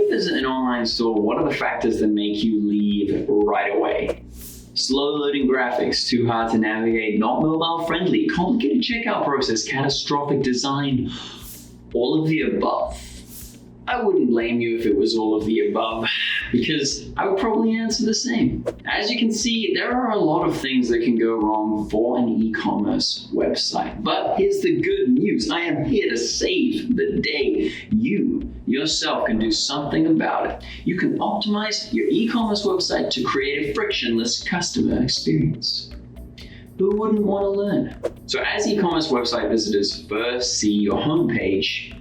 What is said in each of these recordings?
you visit an online store, what are the factors that make you leave right away? Slow loading graphics, too hard to navigate, not mobile friendly, complicated checkout process, catastrophic design, all of the above. I wouldn't blame you if it was all of the above, because I would probably answer the same. As you can see, there are a lot of things that can go wrong for an e-commerce website. But here's the good news. I am here to save the day. You yourself can do something about it. You can optimize your e-commerce website to create a frictionless customer experience. Who wouldn't want to learn? So as e-commerce website visitors first see your homepage,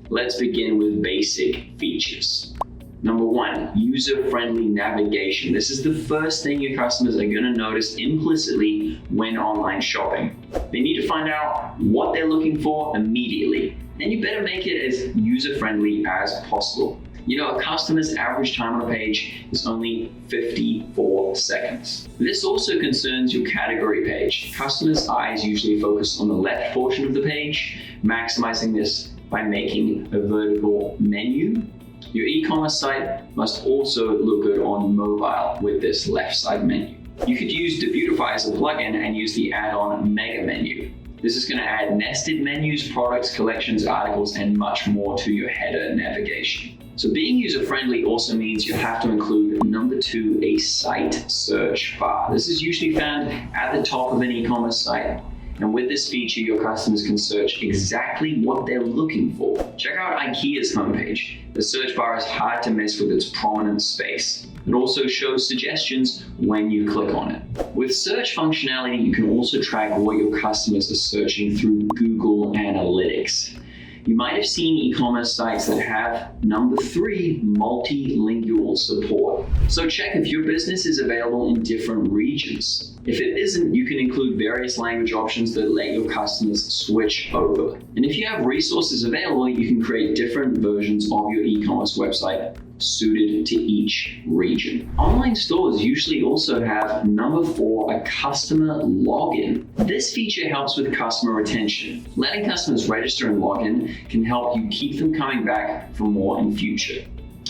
let's begin with basic features. Number one, user-friendly navigation. This is the first thing your customers are going to notice implicitly when online shopping. They need to find out what they're looking for immediately, and you better make it as user-friendly as possible. You know, a customer's average time on a page is only 54 seconds. This also concerns your category page. Customers' eyes usually focus on the left portion of the page, maximizing this by making a vertical menu. Your e-commerce site must also look good on mobile with this left side menu. You could use Debutify as a plugin and use the add-on Mega Menu. This is going to add nested menus, products, collections, articles, and much more to your header navigation. So being user-friendly also means you have to include number two, a site search bar. This is usually found at the top of an e-commerce site. And with this feature, your customers can search exactly what they're looking for. Check out IKEA's homepage. The search bar is hard to miss with its prominent space. It also shows suggestions when you click on it. With search functionality, you can also track what your customers are searching through Google Analytics. You might have seen e-commerce sites that have number three, multilingual support. So check if your business is available in different regions. If it isn't, you can include various language options that let your customers switch over. And if you have resources available, you can create different versions of your e-commerce website suited to each region. Online stores usually also have number four, a customer login. This feature helps with customer retention. Letting customers register and log in can help you keep them coming back for more in future.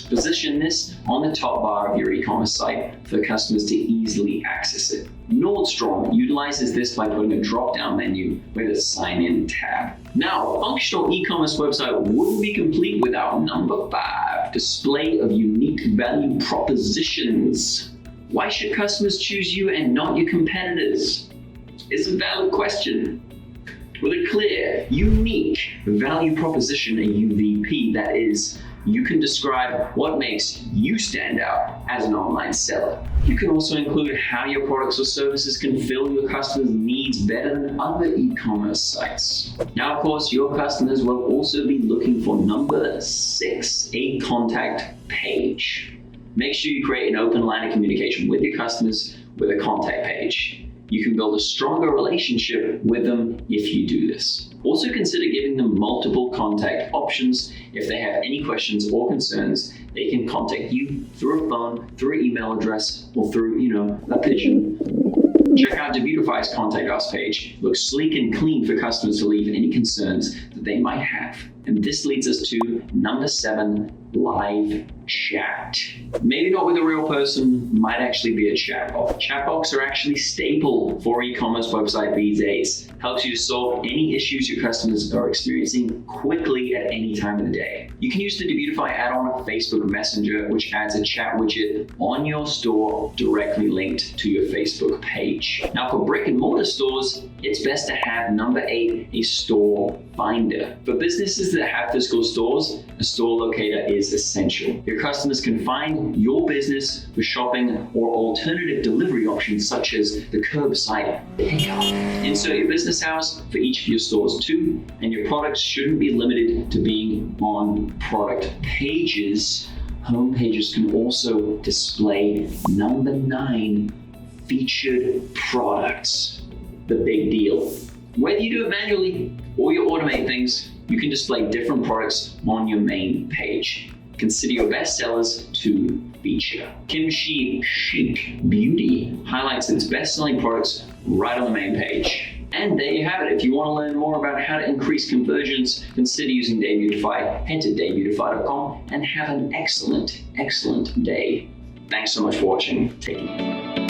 Position this on the top bar of your e-commerce site for customers to easily access it. Nordstrom utilizes this by putting a drop-down menu with a sign-in tab. Now, a functional e-commerce website wouldn't be complete without number five, display of unique value propositions. Why should customers choose you and not your competitors? It's a valid question. With a clear, unique value proposition, a UVP, that is, you can describe what makes you stand out as an online seller. You can also include how your products or services can fill your customers' needs better than other e-commerce sites. Now, of course, your customers will also be looking for number six, a contact page. Make sure you create an open line of communication with your customers with a contact page. You can build a stronger relationship with them if you do this. Also consider giving them multiple contact options. If they have any questions or concerns, they can contact you through a phone, through an email address, or through, a pigeon. Check out Debutify's Contact Us page. It looks sleek and clean for customers to leave any concerns that they might have. And this leads us to number seven, live chat. Maybe not with a real person, might actually be a chatbot. Chatbots are actually staple for e-commerce website these days. Helps you to solve any issues your customers are experiencing quickly at any time of the day. You can use the Debutify add-on Facebook Messenger, which adds a chat widget on your store directly linked to your Facebook page. Now for brick and mortar stores, it's best to have number eight, a store finder. For businesses that have physical stores, a store locator is essential. Your customers can find your business for shopping or alternative delivery options such as the curbside pickup. Insert your business hours for each of your stores too, and your products shouldn't be limited to being on product pages. Home pages can also display number nine, featured products. The big deal. Whether you do it manually or you automate things, you can display different products on your main page. Consider your best sellers to feature. Kimchi Chic Beauty highlights its best-selling products right on the main page. And there you have it. If you want to learn more about how to increase conversions, consider using Debutify. Head to debutify.com and have an excellent, excellent day. Thanks so much for watching. Take care.